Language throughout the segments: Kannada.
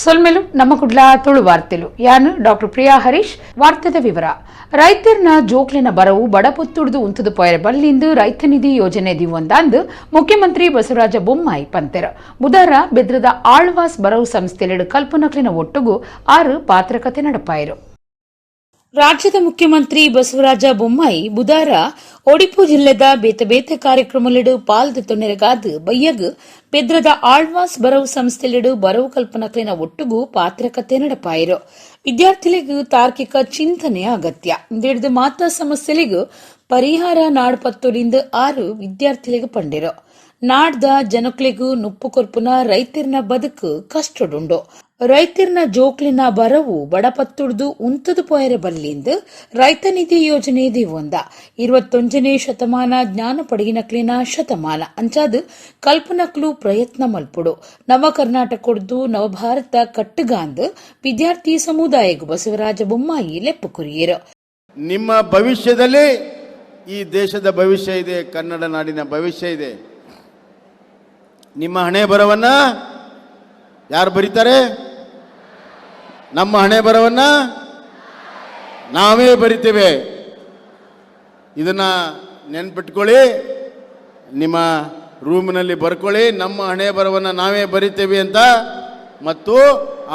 ಸೊಲ್ಮೆಲು ನಮ್ಮ ಕುಡ್ಲ ತುಳು ವಾರ್ತೆಲು ಯಾನು ಡಾಕ್ಟರ್ ಪ್ರಿಯಾ ಹರೀಶ್ ವಾರ್ತೆದ ವಿವರ ರೈತರ್ನ ಜೋಕ್ಲಿನ ಬರವು ಬಡಪೊತ್ತುಡ್ದು ಉಂತದು ಪೊಯರೆ ಬಲ್ಲಿಂದು ರೈತ ನಿಧಿ ಯೋಜನೆ ದಿವಂದಾಂದು ಮುಖ್ಯಮಂತ್ರಿ ಬಸವರಾಜ ಬೊಮ್ಮಾಯಿ ಪಂತೆರ ಬುಧವಾರ ಬೆದ್ರದ ಆಳ್ವಾಸ್ ಬರವು ಸಂಸ್ಥೆಲೆಡು ಕಲ್ಪನಕ್ಲಿನ ಒಟ್ಟುಗು 6 ಪಾತ್ರಕತೆ ನಡಪಾಯಿರು. ರಾಜ್ಯದ ಮುಖ್ಯಮಂತ್ರಿ ಬಸವರಾಜ ಬೊಮ್ಮಾಯಿ ಬುಧವಾರ ಒಡಿಪು ಜಿಲ್ಲೆದ ಬೇತೆ ಕಾರ್ಯಕ್ರಮಲೆಡು ಪಾಲ್ದು ತೊನ್ನೆರಗಾದು ಬಯ್ಯಗ್ ಬೆದ್ರದ ಆಳ್ವಾಸ್ ಬರವು ಸಂಸ್ಥೆಲೆಡು ಬರವು ಕಲ್ಪನಕ್ಲಿನ ಒಟ್ಟುಗು ಪಾತ್ರಕತೆ ನಡಪಾಯಿರು. ವಿದ್ಯಾರ್ಥಿಗಳಿಗೂ ತಾರ್ಕಿಕ ಚಿಂತನೆ ಅಗತ್ಯ ಇಂದಿಡ್ದು ಮಾತಾ ಸಮಸ್ಯೆಲಿಗೂ ಪರಿಹಾರ ನಾಡ್ಪತ್ತೋಲಿಂದ 6 ವಿದ್ಯಾರ್ಥಿಗಳಿಗೂ ಪಂಡಿರು. ನಾಡ್ದ ಜನಕ್ಲಿಗೂ ನುಪ್ಪು ಕೊರ್ಪುನ ರೈತರ್ನ ಬದುಕು ಕಷ್ಟಡುಂಡು. ರೈತರ್ನ ಜೋಕ್ಲಿನ ಬರವು ಬಡಪತ್ತುಡ್ದು ಉಂತದು ಪೊಯರೆ ಬಲ್ಲಿಂದು ರೈತ ನಿಧಿ ಯೋಜನೆ ದಿವಂದ 21ನೇ ಶತಮಾನ ಜ್ಞಾನ ಪಡಗಿನಕ್ಲಿನ ಶತಮಾನ ಅಂಚಾದು ಕಲ್ಪನಕ್ಲು ಪ್ರಯತ್ನ ಮಲ್ಪುಡು. ನವ ಕರ್ನಾಟಕದ್ದು ನವಭಾರತ ಕಟ್ಟುಗಾಂದು ವಿದ್ಯಾರ್ಥಿ ಸಮುದಾಯಗೂ ಬಸವರಾಜ ಬೊಮ್ಮಾಯಿ ಲೆಪ್ಪು ಕುರಿಯರು. ನಿಮ್ಮ ಭವಿಷ್ಯದಲ್ಲಿ ಈ ದೇಶದ ಭವಿಷ್ಯ ಇದೆ, ಕನ್ನಡ ನಾಡಿನ ಭವಿಷ್ಯ ಇದೆ. ನಿಮ್ಮ ಹಣೆ ಬರವನ್ನ ಯಾರು ಬರೀತಾರೆ? ನಮ್ಮ ಹಣೆ ಬರವನ್ನ ನಾವೇ ಬರಿತೇವೆ. ಇದನ್ನ ನೆನ್ಪಿಟ್ಕೊಳ್ಳಿ, ನಿಮ್ಮ ರೂಮಿನಲ್ಲಿ ಬರ್ಕೊಳ್ಳಿ. ನಮ್ಮ ಹಣೆ ಬರವನ್ನ ನಾವೇ ಬರಿತೇವೆ ಅಂತ ಮತ್ತು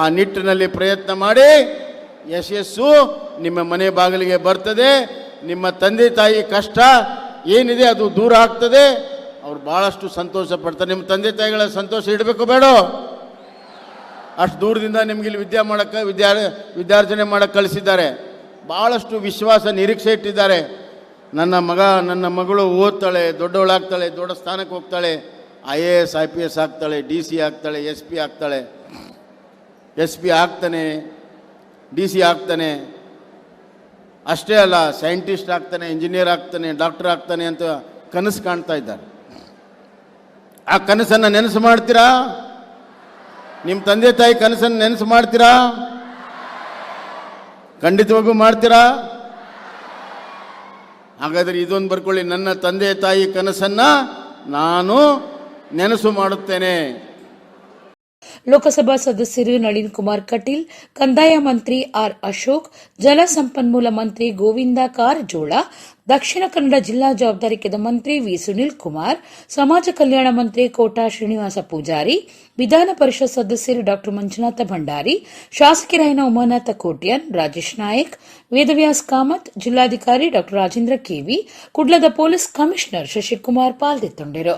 ಆ ನಿಟ್ಟಿನಲ್ಲಿ ಪ್ರಯತ್ನ ಮಾಡಿ. ಯಶಸ್ಸು ನಿಮ್ಮ ಮನೆ ಬಾಗಿಲಿಗೆ ಬರ್ತದೆ. ನಿಮ್ಮ ತಂದೆ ತಾಯಿ ಕಷ್ಟ ಏನಿದೆ ಅದು ದೂರ ಆಗ್ತದೆ. ಅವ್ರು ಭಾಳಷ್ಟು ಸಂತೋಷ ಪಡ್ತಾರೆ. ನಿಮ್ಮ ತಂದೆ ತಾಯಿಗಳ ಸಂತೋಷ ಇಡಬೇಕು ಬೇಡ? ಅಷ್ಟು ದೂರದಿಂದ ನಿಮ್ಗೆ ಇಲ್ಲಿ ವಿದ್ಯಾರ್ಜನೆ ಮಾಡಕ್ಕೆ ಕಳಿಸಿದ್ದಾರೆ. ಭಾಳಷ್ಟು ವಿಶ್ವಾಸ ನಿರೀಕ್ಷೆ ಇಟ್ಟಿದ್ದಾರೆ. ನನ್ನ ಮಗಳು ಓದ್ತಾಳೆ, ದೊಡ್ಡವಳಾಗ್ತಾಳೆ, ದೊಡ್ಡ ಸ್ಥಾನಕ್ಕೆ ಹೋಗ್ತಾಳೆ, IAS IPS ಆಗ್ತಾಳೆ, DC ಆಗ್ತಾಳೆ, SP ಆಗ್ತಾಳೆ, SP ಆಗ್ತಾನೆ, DC ಆಗ್ತಾನೆ. ಅಷ್ಟೇ ಅಲ್ಲ, ಸೈಂಟಿಸ್ಟ್ ಆಗ್ತಾನೆ, ಇಂಜಿನಿಯರ್ ಆಗ್ತಾನೆ, ಡಾಕ್ಟರ್ ಆಗ್ತಾನೆ ಅಂತ ಕನಸು ಕಾಣ್ತಾ ಇದ್ದಾರೆ. ಆ ಕನಸನ್ನು ನೆನಸು ಮಾಡ್ತೀರಾ? ನಿಮ್ಮ ತಂದೆ ತಾಯಿ ಕನಸನ್ನು ನೆನಸು ಮಾಡ್ತೀರಾ? ಖಂಡಿತವಾಗೂ ಮಾಡ್ತೀರಾ? ಹಾಗಾದರೆ ಇದೊಂದು ಬರ್ಕೊಳ್ಳಿ, ನನ್ನ ತಂದೆ ತಾಯಿ ಕನಸನ್ನು ನಾನು ನೆನಸು ಮಾಡುತ್ತೇನೆ. ಲೋಕಸಭಾ ಸದಸ್ಯರು ನಳಿನ್ ಕುಮಾರ್ ಕಟೀಲ್, ಕಂದಾಯ ಮಂತ್ರಿ ಆರ್ ಅಶೋಕ್, ಜಲಸಂಪನ್ಮೂಲ ಮಂತ್ರಿ ಗೋವಿಂದ ಕಾರಜೋಳ, ದಕ್ಷಿಣ ಕನ್ನಡ ಜಿಲ್ಲಾ ಜವಾಬ್ದಾರಿಕೆದ ಮಂತ್ರಿ ವಿ ಸುನಿಲ್ ಕುಮಾರ್, ಸಮಾಜ ಕಲ್ಯಾಣ ಮಂತ್ರಿ ಕೋಟಾ ಶ್ರೀನಿವಾಸ ಪೂಜಾರಿ, ವಿಧಾನ ಪರಿಷತ್ ಸದಸ್ಯರು ಡಾ ಮಂಜುನಾಥ ಭಂಡಾರಿ, ಶಾಸಕರಾದ ಉಮಾನಾಥ ಕೋಟ್ಯಾನ್, ರಾಜೇಶ್ ನಾಯಕ್, ವೇದವ್ಯಾಸ್ ಕಾಮತ್, ಜಿಲ್ಲಾಧಿಕಾರಿ ಡಾ ರಾಜೇಂದ್ರ ಕೆವಿ, ಕುಡ್ಲದ ಪೊಲೀಸ್ ಕಮಿಷನರ್ ಶಶಿಕುಮಾರ್ ಪಾಲ್ಗೊಂಡಿದ್ದರು.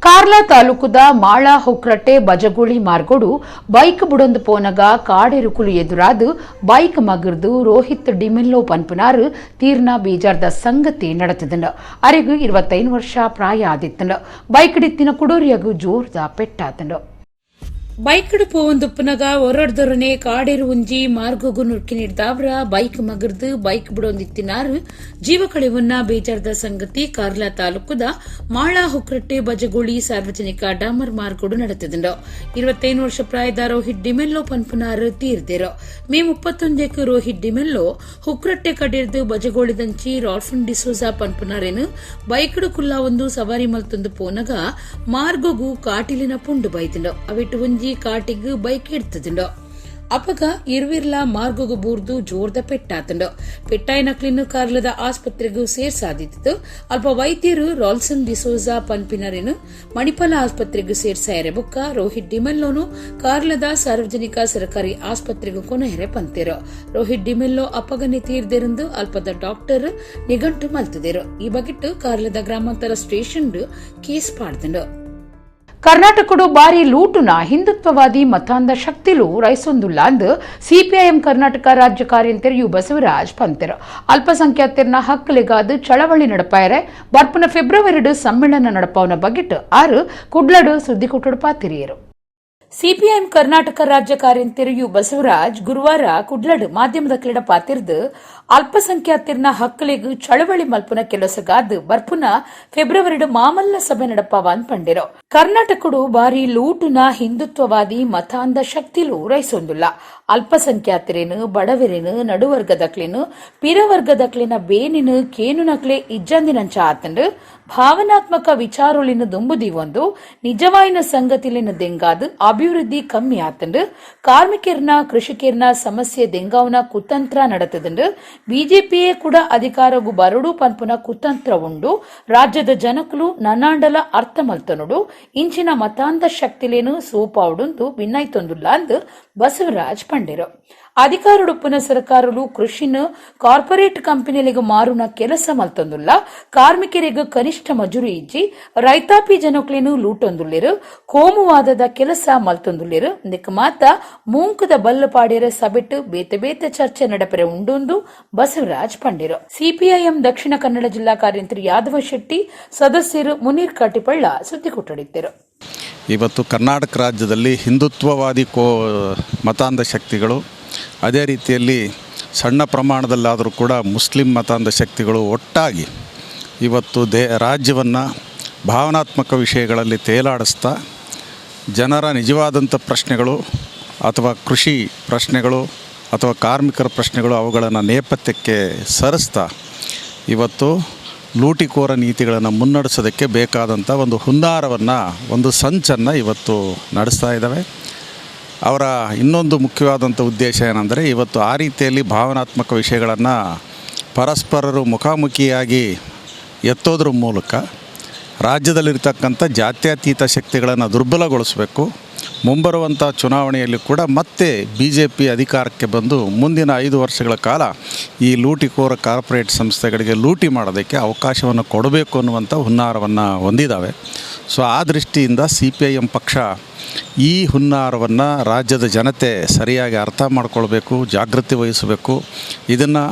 ಕಾರ್ಲಾ ತಾಲೂಕುದ ಮಾಳ ಹೊಕ್ರಟ್ಟೆ ಬಜಗುಳಿ ಮಾರ್ಗೋಡು ಬೈಕ್ ಬುಡೊಂದು ಪೋನಗ ಕಾಡೆರುಕುಲು ಎದುರಾದು ಬೈಕ್ ಮಗರ್ದು ರೋಹಿತ್ ಡಿಮೆಲ್ಲೋ ಪನ್ಪುನಾರ್ ತೀರ್ನ ಬೀಜಾರ್ದ ಸಂಗತಿ ನಡೆತದಂಡ. ಅರೆಗೂ 25 ವರ್ಷ ಪ್ರಾಯ ಆದಿತ್ತಂಡ. ಬೈಕ್ ಡಿತ್ತಿನ ಕುಡೋರಿಯಗೂ ಜೋರ್ದ ಪೆಟ್ಟಾತಂಡ. ಬೈಕ್ಡು ಪೋವಂದುಪ್ಪನಗ ಒರಡ್ದೊರನೆ ಕಾಡೇರು ಉಂಜಿ ಮಾರ್ಗೋಗು ನುರ್ಕಿ ನೀಡ್ದಾವ್ರ ಬೈಕ್ ಮಗರ್ದು ಬೈಕ್ ಬಿಡೊಂದಿತ್ತಿನಾರು ಜೀವ ಕಳೆವನ್ನ ಬೇಜಾರ್ದ ಸಂಗತಿ ಕಾರ್ಲಾ ತಾಲೂಕುದ ಮಾಳ ಹುಕ್ರಟ್ಟೆ ಬಜಗೋಳಿ ಸಾರ್ವಜನಿಕ ಡಾಮರ್ ಮಾರ್ಗೋಡು ನಡೆತದಂಡ. 25 ವರ್ಷ ಪ್ರಾಯದ ರೋಹಿತ್ ಡಿಮೆಲ್ಲೋ ಪನ್ಪುನಾರ್ ತೀರ್ದೇರೋ. ಮೇ 31ಕ್ಕೆ ರೋಹಿತ್ ಡಿಮೆಲ್ಲೋ ಹುಕ್ರಟ್ಟೆ ಕಡಿರ್ದು ಬಜಗೋಳಿದಂಚಿ ರಾಲ್ಫನ್ ಡಿಸೋಜಾ ಪನ್ಪುನಾರೇನು ಬೈಕ್ಡು ಕುಲ್ಲಾ ಒಂದು ಸವಾರಿ ಮಲ್ತೊಂದು ಪೋನಗ ಮಾರ್ಗೋಗು ಕಾಟಿಲಿನ ಪುಂಡು ಬೈತಂಡ. ಅವಿಟ್ಟು ಒಂಜಿ ಕಾಟಿಗ್ ಬೈಕ್ ಇಡ್ತದಂಡ. ಅಪಗ ಇರ್ವಿರ್ಲ ಮಾರ್ಗೋಗು ಬೂರ್ದು ಜೋರ್ದ ಪೆಟ್ಟಾತಂಡ. ಪೆಟ್ಟಾಯಿನಕ್ಲಿನ ಕಾರ್ಲದ ಆಸ್ಪತ್ರೆಗೂ ಸೇರ್ಸಾದಿತ್ತು. ಅಲ್ಪ ವೈದ್ಯರು ರಾಲ್ಸನ್ ಡಿಸೋಜಾ ಪನ್ಪಿನರೇನು ಮಣಿಪಾಲ ಆಸ್ಪತ್ರೆಗೂ ಸೇರ್ಸಾಯರೆ ಬುಕ್ಕ ರೋಹಿತ್ ಡಿಮೆಲ್ಲೋನು ಕಾರ್ಲದ ಸಾರ್ವಜನಿಕ ಸರ್ಕಾರಿ ಆಸ್ಪತ್ರೆಗೂ ಕೊನೆಯರೆ ಪಂತೇರು. ರೋಹಿತ್ ಡಿಮೆಲ್ಲೋ ಅಪಗನೆ ತೀರ್ದೆರಂದು ಅಲ್ಪದ ಡಾಕ್ಟರ್ ನಿಘಂಟು ಮಲ್ತದೇರು. ಈ ಬಗೆಟ್ಟು ಕಾರ್ಲದ ಗ್ರಾಮಾಂತರ ಸ್ಟೇಷನ್ ಕೇಸ್ ಪಾಡ್ದಂಡ. ಕರ್ನಾಟಕಡು ಬಾರಿ ಲೂಟುನ ಹಿಂದುತ್ವವಾದಿ ಮತಾಂಧ ಶಕ್ತಿಲು ರೈಸೊಂದುಲ್ಲಾಂದು ಸಿಪಿಐಎಂ ಕರ್ನಾಟಕ ರಾಜ್ಯ ಕಾರ್ಯಂತರ ಯು ಬಸವರಾಜ್ ಪಂತೆರ ಅಲ್ಪಸಂಖ್ಯಾತರ್ನ ಹಕ್ಕಲಿಗಾದು ಚಳವಳಿ ನಡಪಾಯರೆ ಬರ್ಪುನ ಫೆಬ್ರವರಿ ಸಮ್ಮೇಳನ ನಡಪಾವನ ಬಗೆಟ್ 6 ಕುಡ್ಲಡು ಸುದ್ದಿಕೂಟಡು ಪಾತಿರಿಯರು. ಸಿಪಿಐಎಂ ಕರ್ನಾಟಕ ರಾಜ್ಯ ಕಾರ್ಯಂತರ ಯು ಬಸವರಾಜ್ ಗುರುವಾರ ಕುಡ್ಲಡ್ ಮಾಧ್ಯಮದ ಕ್ರೀಡ ಪಾತಿರ್ದು ಅಲ್ಪಸಂಖ್ಯಾತರ್ನ ಹಕ್ಕಲಿಗೂ ಚಳವಳಿ ಮಲ್ಪುನ ಕೆಲಸಗಾದ್ ಬರ್ಪುನ ಫೆಬ್ರವರಿ ಮಾಮಲ್ಲ ಸಭೆ ನಡಪಾವ ಪಂಡಿರೋ. కర్ణాటకుడు బారి లూటున హిందుత్వవాದಿ ಮತಾಂಧ ಶಕ್ತಿಲು ರೈಸೊಂದುಲ್ಲ ಅಲ್ಪಸಂಖ್ಯಾತರೇನು ಬಡವರೇನು ನಡುವರ್ಗದಕ್ಲೇನು ಪಿರವರ್ಗದಕ್ಲಿನ ಬೇನಿನು ಕೇನುನಕ್ಲೆ ಇಜ್ಜಂದಿನಂಚ ಆತಂಡು ಭಾವನಾತ್ಮಕ ವಿಚಾರುಲಿನ ದುಂಬುದಿವೊಂದು ನಿಜವಾಯಿನ ಸಂಗತಿಲಿನ ದೆಂಗಾದು ಅಭಿವೃದ್ಧಿ ಕಮ್ಮಿ ಆತಂಡು ಕಾರ್ಮಿಕರ್ನ ಕೃಷಿಕರ್ನ ಸಮಸ್ಯೆ ದೆಂಗಾವನ ಕುತಂತ್ರ ನಡತದಂಡು ಬಿಜೆಪಿಯೇ ಕೂಡ ಅಧಿಕಾರಗೂ ಬರಡು ಪನ್ಪುನ ಕುತಂತ್ರ ಉಂಡು ರಾಜ್ಯದ ಜನಕಲು ನನಾಂಡಲ ಅರ್ಥ ಮಲ್ತನುಡು ಇಂಚಿನ ಮತಾಂಧ ಶಕ್ತಿಲೇನು ಸೋಪಾವುಡುಂದು ಭಿನ್ನೈತೊಂದುಲ್ಲ ಅಂದು ಬಸವರಾಜ್ ಪಂಡಿರು ಅಧಿಕಾರಡುಪ್ಪನ ಸರ್ಕಾರಲು ಕೃಷಿನ ಕಾರ್ಪೊರೇಟ್ ಕಂಪನಿಗಳಿಗೆ ಮಾರುನ ಕೆಲಸ ಮಲ್ತೊಂದುಲ್ಲ ಕಾರ್ಮಿಕರಿಗೆ ಕನಿಷ್ಠ ಮಜೂರಿ ಇಜ್ಜಿ ರೈತಾಪಿ ಜನಕ್ಲೇನು ಲೂಟೊಂದುಲ್ಲಿರು ಕೋಮುವಾದದ ಕೆಲಸ ಮಲ್ತೊಂದುಲ್ಲಿರು ನಿಕ್ ಮಾತ ಮೂಂಕದ ಬಲ್ಲು ಪಾಡ್ಯರ ಸಬೆಟ್ಟು ಬೇತೆ ಬೇತೆ ಚರ್ಚೆ ನಡಪೆರೆ ಉಂಡೊಂದು ಬಸವರಾಜ್ ಪಂಡಿರು ಸಿಪಿಐಎಂ ದಕ್ಷಿಣ ಕನ್ನಡ ಜಿಲ್ಲಾ ಕಾರ್ಯಂತ್ರಿ ಯಾದವ ಶೆಟ್ಟಿ ಸದಸ್ಯರು ಮುನೀರ್ ಕಾಟಿಪಳ್ಳ ಸುದ್ದಿ ಕೊಟ್ಟಡಿದ್ದರು. ಇವತ್ತು ಕರ್ನಾಟಕ ರಾಜ್ಯದಲ್ಲಿ ಹಿಂದುತ್ವವಾದಿ ಮತಾಂಧ ಶಕ್ತಿಗಳು, ಅದೇ ರೀತಿಯಲ್ಲಿ ಸಣ್ಣ ಪ್ರಮಾಣದಲ್ಲಾದರೂ ಕೂಡ ಮುಸ್ಲಿಂ ಮತಾಂಧ ಶಕ್ತಿಗಳು ಒಟ್ಟಾಗಿ ಇವತ್ತು ರಾಜ್ಯವನ್ನು ಭಾವನಾತ್ಮಕ ವಿಷಯಗಳಲ್ಲಿ ತೇಲಾಡಿಸ್ತಾ ಜನರ ನಿಜವಾದಂಥ ಪ್ರಶ್ನೆಗಳು ಅಥವಾ ಕೃಷಿ ಪ್ರಶ್ನೆಗಳು ಅಥವಾ ಕಾರ್ಮಿಕರ ಪ್ರಶ್ನೆಗಳು ಅವುಗಳನ್ನು ನೇಪಥ್ಯಕ್ಕೆ ಸರಿಸ್ತಾ ಇವತ್ತು ಲೂಟಿಕೋರ ನೀತಿಗಳನ್ನು ಮುನ್ನಡೆಸೋದಕ್ಕೆ ಬೇಕಾದಂಥ ಒಂದು ಹುನ್ನಾರವನ್ನು, ಒಂದು ಸಂಚನ್ನು ಇವತ್ತು ನಡೆಸ್ತಾ ಇದ್ದಾವೆ. ಅವರ ಇನ್ನೊಂದು ಮುಖ್ಯವಾದಂಥ ಉದ್ದೇಶ ಏನಂದರೆ ಇವತ್ತು ಆ ರೀತಿಯಲ್ಲಿ ಭಾವನಾತ್ಮಕ ವಿಷಯಗಳನ್ನು ಪರಸ್ಪರರು ಮುಖಾಮುಖಿಯಾಗಿ ಎತ್ತೋದ್ರ ಮೂಲಕ ರಾಜ್ಯದಲ್ಲಿರ್ತಕ್ಕಂಥ ಜಾತ್ಯತೀತ ಶಕ್ತಿಗಳನ್ನು ದುರ್ಬಲಗೊಳಿಸಬೇಕು. ಮುಂಬರುವಂಥ ಚುನಾವಣೆಯಲ್ಲಿ ಕೂಡ ಮತ್ತೆ BJP ಅಧಿಕಾರಕ್ಕೆ ಬಂದು ಮುಂದಿನ 5 ವರ್ಷಗಳ ಕಾಲ ಈ ಲೂಟಿಕೋರ ಕಾರ್ಪೊರೇಟ್ ಸಂಸ್ಥೆಗಳಿಗೆ ಲೂಟಿ ಮಾಡೋದಕ್ಕೆ ಅವಕಾಶವನ್ನು ಕೊಡಬೇಕು ಅನ್ನುವಂಥ ಹುನ್ನಾರವನ್ನು ಹೊಂದಿದ್ದಾವೆ. ಸೊ ಆ ದೃಷ್ಟಿಯಿಂದ CPIM ಪಕ್ಷ ಈ ಹುನ್ನಾರವನ್ನು ರಾಜ್ಯದ ಜನತೆ ಸರಿಯಾಗಿ ಅರ್ಥ ಮಾಡ್ಕೊಳ್ಬೇಕು, ಜಾಗೃತಿ ವಹಿಸಬೇಕು. ಇದನ್ನು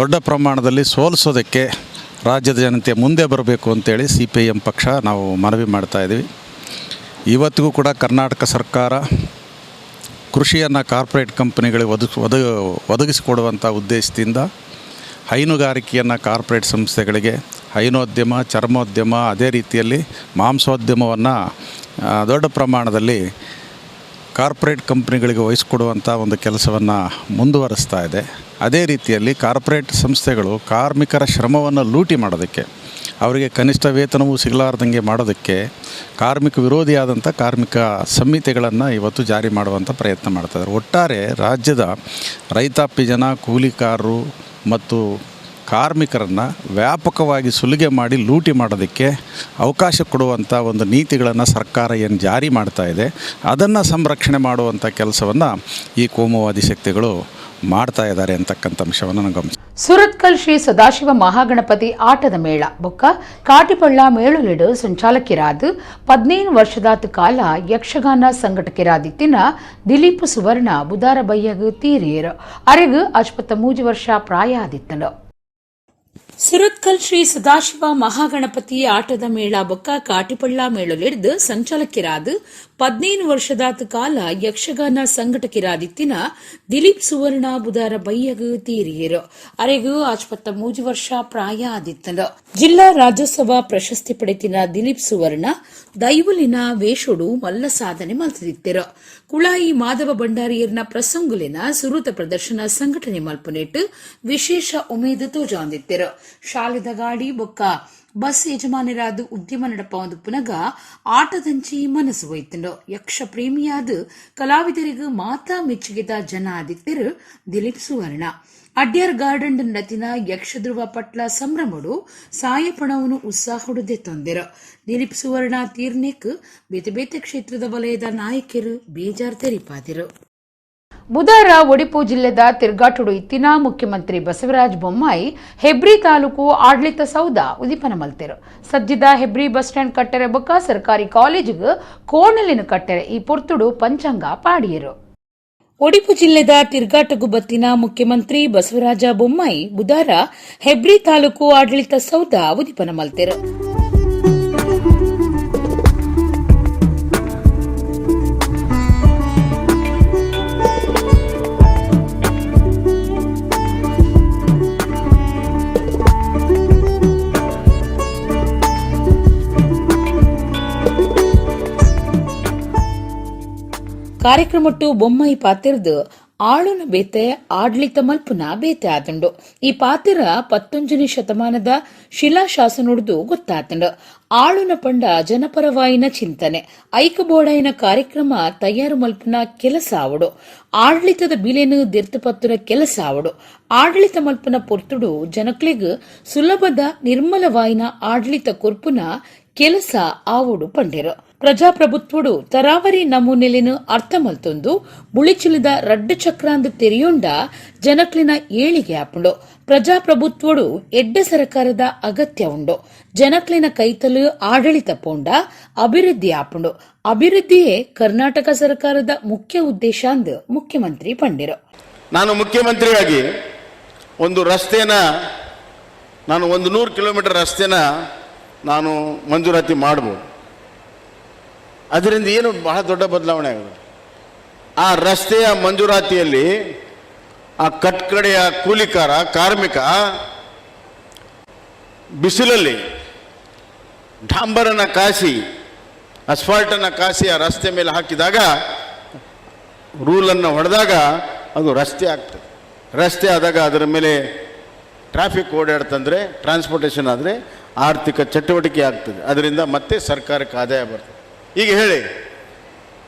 ದೊಡ್ಡ ಪ್ರಮಾಣದಲ್ಲಿ ಸೋಲಿಸೋದಕ್ಕೆ ರಾಜ್ಯದ ಜನತೆ ಮುಂದೆ ಬರಬೇಕು ಅಂತೇಳಿ CPIM ಪಕ್ಷ ನಾವು ಮನವಿ ಮಾಡ್ತಾಯಿದ್ದೀವಿ. ಇವತ್ತಿಗೂ ಕೂಡ ಕರ್ನಾಟಕ ಸರ್ಕಾರ ಕೃಷಿಯನ್ನು ಕಾರ್ಪೊರೇಟ್ ಕಂಪನಿಗಳಿಗೆ ಒದಗಿಸಿಕೊಡುವಂಥ ಉದ್ದೇಶದಿಂದ ಹೈನುಗಾರಿಕೆಯನ್ನು ಕಾರ್ಪೊರೇಟ್ ಸಂಸ್ಥೆಗಳಿಗೆ, ಹೈನೋದ್ಯಮ, ಚರ್ಮೋದ್ಯಮ, ಅದೇ ರೀತಿಯಲ್ಲಿ ಮಾಂಸೋದ್ಯಮವನ್ನು ದೊಡ್ಡ ಪ್ರಮಾಣದಲ್ಲಿ ಕಾರ್ಪೊರೇಟ್ ಕಂಪ್ನಿಗಳಿಗೆ ವಹಿಸಿಕೊಡುವಂಥ ಒಂದು ಕೆಲಸವನ್ನು ಮುಂದುವರಿಸ್ತಾ ಇದೆ. ಅದೇ ರೀತಿಯಲ್ಲಿ ಕಾರ್ಪೊರೇಟ್ ಸಂಸ್ಥೆಗಳು ಕಾರ್ಮಿಕರ ಶ್ರಮವನ್ನು ಲೂಟಿ ಮಾಡೋದಕ್ಕೆ, ಅವರಿಗೆ ಕನಿಷ್ಠ ವೇತನವೂ ಸಿಗಲಾರ್ದಂಗೆ ಮಾಡೋದಕ್ಕೆ ಕಾರ್ಮಿಕ ವಿರೋಧಿಯಾದಂಥ ಕಾರ್ಮಿಕ ಸಂಹಿತೆಗಳನ್ನು ಇವತ್ತು ಜಾರಿ ಮಾಡುವಂಥ ಪ್ರಯತ್ನ ಮಾಡ್ತಾಯಿದ್ದಾರೆ. ಒಟ್ಟಾರೆ ರಾಜ್ಯದ ರೈತಾಪಿ ಜನ, ಕೂಲಿಕಾರರು ಮತ್ತು ಕಾರ್ಮಿಕರನ್ನು ವ್ಯಾಪಕವಾಗಿ ಸುಲಿಗೆ ಮಾಡಿ ಲೂಟಿ ಮಾಡೋದಕ್ಕೆ ಅವಕಾಶ ಕೊಡುವಂಥ ಒಂದು ನೀತಿಗಳನ್ನು ಸರ್ಕಾರ ಏನು ಜಾರಿ ಮಾಡ್ತಾ ಇದೆ, ಅದನ್ನು ಸಂರಕ್ಷಣೆ ಮಾಡುವಂಥ ಕೆಲಸವನ್ನು ಈ ಕೋಮುವಾದಿ ಶಕ್ತಿಗಳು ಮಾಡ್ತಾ ಇದ್ದಾರೆ ಅಂತಕ್ಕಂಥ ಅಂಶವನ್ನು ನಾನು ಗಮನಿಸಿ. ಸುರತ್ಕಲ್ ಶ್ರೀ ಸದಾಶಿವ ಮಹಾಗಣಪತಿ ಆಟದ ಮೇಳ ಬೊಕ್ಕ ಕಾಟಿಪಳ್ಳ ಮೇಳುಲಿಡು ಸಂಚಾಲಕಿರಾದ 15 ವರ್ಷದಾತ ಕಾಲ ಯಕ್ಷಗಾನ ಸಂಘಟಕಿರಾದಿತ್ತಿನ ದಿಲೀಪ್ ಸುವರ್ಣ ಬುಧಾರ ಬಯ್ಯಗ್ ತೀರಿಯರು ಅರೆಗ್ 53 ವರ್ಷ ಪ್ರಾಯ ಆದಿತ್ತಲು. ಸುರತ್ಕಲ್ ಶ್ರೀ ಸದಾಶಿವ ಮಹಾಗಣಪತಿ ಆಟದ ಮೇಳ ಬೊಕ್ಕ ಕಾಟಿಪಳ್ಳ ಮೇಳುಲಿಡ್ದು ಸಂಚಾಲಕಿರಾದ 15 ವರ್ಷದಾತ ಕಾಲ ಯಕ್ಷಗಾನ ಸಂಘಟಕಿರಾದಿತ್ತಿನ ದಿಲೀಪ್ ಸುವರ್ಣ ಬುಧಾರ ಬಯ್ಯಗ್ ತೀರಿಯರು ಅರೆಗೂ 53 ವರ್ಷ ಪ್ರಾಯ ಆದಿತ್ತಲು. ಜಿಲ್ಲಾ ರಾಜ್ಯೋತ್ಸವ ಪ್ರಶಸ್ತಿ ಪಡೆತಿನ ದಿಲೀಪ್ ಸುವರ್ಣ ದೈವಲಿನ ವೇಷೋಡು ಮಲ್ಲ ಸಾಧನೆ ಮಲ್ತಿದ್ದರು. ಕುಳಾಯಿ ಮಾಧವ ಭಂಡಾರಿಯರ್ನ ಪ್ರಸಂಗುಲಿನ ಸುರುತ ಪ್ರದರ್ಶನ ಸಂಘಟನೆ ಮಲ್ಪುನೆಟ್ಟು ವಿಶೇಷ ಉಮೇದು ತೋಜಾಂದಿತ್ತರು. ಶಾಲೆದ ಗಾಡಿ ಬೊಕ್ಕ ಬಸ್ ಯಜಮಾನರಾದ ಉದ್ಯಮ ನಡಪ ಒಂದು ಪುನಗ ಆಟದಂಚಿ ಮನಸ್ಸು ಹೋಯ್ತಂಡು. ಯಕ್ಷ ಪ್ರೇಮಿಯಾದ ಕಲಾವಿದರಿಗೂ ಮಾತಾ ಮೆಚ್ಚುಗೆದ ಜನ ಆದಿತ್ತರು ದಿಲೀಪ್ ಸುವರ್ಣ. ಅಡ್ಯಾರ್ ಗಾರ್ಡನ್ ನತಿನ ಯಕ್ಷಧ್ರುವ ಪಟ್ಲ ಸಂಭ್ರಮಡು ಸಾಯಪಣವನ್ನು ಉತ್ಸಾಹಡುದೆ ತೊಂದರು. ದಿಲೀಪ್ ಸುವರ್ಣ ತೀರ್ನೆಕ್ ಬೇತೆ ಬೇತೆ ಕ್ಷೇತ್ರದ ವಲಯದ ನಾಯಕರು ಬೇಜಾರ್ ತೆರಿಪಾದಿರು. ಬುಧವಾರ ಒಡಿಪು ಜಿಲ್ಲೆದ ತಿರ್ಗಾಟುಡು ಇತ್ತಿನ ಮುಖ್ಯಮಂತ್ರಿ ಬಸವರಾಜ ಬೊಮ್ಮಾಯಿ ಹೆಬ್ರಿ ತಾಲೂಕು ಆಡಳಿತ ಸೌಧ ಉದಿಪನ ಮಲ್ತೆರು. ಸದ್ಯದ ಹೆಬ್ರಿ ಬಸ್ ಸ್ಟ್ಯಾಂಡ್ ಕಟ್ಟೆರೆ ಬೊಕ್ಕ ಸರ್ಕಾರಿ ಕಾಲೇಜಿಗೆ ಕೋಣಲಿನ ಕಟ್ಟೆರೆ ಈ ಪೊರ್ತುಡು ಪಂಚಾಂಗ ಪಾಡಿಯರು. ಒಡಿಪು ಜಿಲ್ಲೆದ ತಿರ್ಗಾಟಗು ಬತ್ತಿನ ಮುಖ್ಯಮಂತ್ರಿ ಬಸವರಾಜ ಬೊಮ್ಮಾಯಿ ಬುಧವಾರ ಹೆಬ್ರಿ ತಾಲೂಕು ಆಡಳಿತ ಸೌಧ ಉದಿಪನ ಮಲ್ತೆರು. ಕಾರ್ಯಕ್ರಮಟ್ಟು ಬೊಮ್ಮೈ ಪಾತಿರ್ದು ಆಳುನ ಬೇತೆ ಆಡಳಿತ ಮಲ್ಪುನ ಬೇತೆ ಆತಂಡು. ಈ ಪಾತಿರ 19ನೇ ಶತಮಾನದ ಶಿಲಾಶಾಸನುಡ್ದು ಗೊತ್ತಾತಂಡು. ಆಳುನ ಪಂಡ ಜನಪರವಾಯಿನ ಚಿಂತನೆ ಐಕಬೋಡಾಯಿನ ಕಾರ್ಯಕ್ರಮ ತಯಾರು ಮಲ್ಪುನ ಕೆಲಸ ಆವಡು. ಆಡಳಿತದ ಬಿಲೆನು ದಿರ್ತಪತ್ತುನ ಕೆಲಸ ಆವಡು. ಆಡಳಿತ ಮಲ್ಪುನ ಪೊರ್ತುಡು ಜನಕ್ಲೆಗ್ ಸುಲಭದ ನಿರ್ಮಲವಾಯಿನ ಆಡಳಿತ ಕೊರ್ಪುನ ಕೆಲಸ ಆವಡು ಪಂಡೆರು. ಪ್ರಜಾಪ್ರಭುತ್ವಡು ತರಾವರಿ ನಮೂನೆಲೆನು ಅರ್ಥ ಮಲ್ತೊಂದು ಬುಳಿಚಿಲಿದ ರಡ್ಡು ಚಕ್ರಾಂದು ತೆರೆಯೊಂಡ ಜನಕ್ಲಿನ ಏಳಿಗೆ ಆಪುಂಡು. ಪ್ರಜಾಪ್ರಭುತ್ವಡು ಎಡ್ಡ ಸರಕಾರದ ಅಗತ್ಯ ಉಂಡು. ಜನಕ್ಲಿನ ಕೈತಲು ಆಡಳಿತ ಪೋಂಡ ಅಭಿವೃದ್ಧಿ ಆಪುಂಡು. ಅಭಿವೃದ್ಧಿಯೇ ಕರ್ನಾಟಕ ಸರ್ಕಾರದ ಮುಖ್ಯ ಉದ್ದೇಶ ಅಂದು ಮುಖ್ಯಮಂತ್ರಿ ಪಂಡಿರು. ನಾನು ಮುಖ್ಯಮಂತ್ರಿಯಾಗಿ ಒಂದು ರಸ್ತೆನ ನಾನು 100 ಕಿಲೋಮೀಟರ್ ರಸ್ತೆನ ನಾನು ಮಂಜೂರಾತಿ ಮಾಡ್ಬೋದು. ಅದರಿಂದ ಏನು ಬಹಳ ದೊಡ್ಡ ಬದಲಾವಣೆ ಆಗಿದೆ. ಆ ರಸ್ತೆಯ ಮಂಜೂರಾತಿಯಲ್ಲಿ ಆ ಕಟ್ಕಡೆಯ ಕೂಲಿಕಾರ ಕಾರ್ಮಿಕ ಬಿಸಿಲಲ್ಲಿ ಡಾಂಬರನ್ನು ಕಾಸಿ ಅಸ್ಫಾಲ್ಟನ್ನು ಕಾಸಿ ಆ ರಸ್ತೆ ಮೇಲೆ ಹಾಕಿದಾಗ ರೂಲನ್ನು ಹೊಡೆದಾಗ ಅದು ರಸ್ತೆ ಆಗ್ತದೆ. ರಸ್ತೆ ಆದಾಗ ಅದರ ಮೇಲೆ ಟ್ರಾಫಿಕ್ ಓಡಾಡ್ತಂದರೆ ಟ್ರಾನ್ಸ್ಪೋರ್ಟೇಷನ್ ಆದರೆ ಆರ್ಥಿಕ ಚಟುವಟಿಕೆ ಆಗ್ತದೆ. ಅದರಿಂದ ಮತ್ತೆ ಸರ್ಕಾರಕ್ಕೆ ಆದಾಯ ಬರ್ತದೆ. ಈಗ ಹೇಳಿ,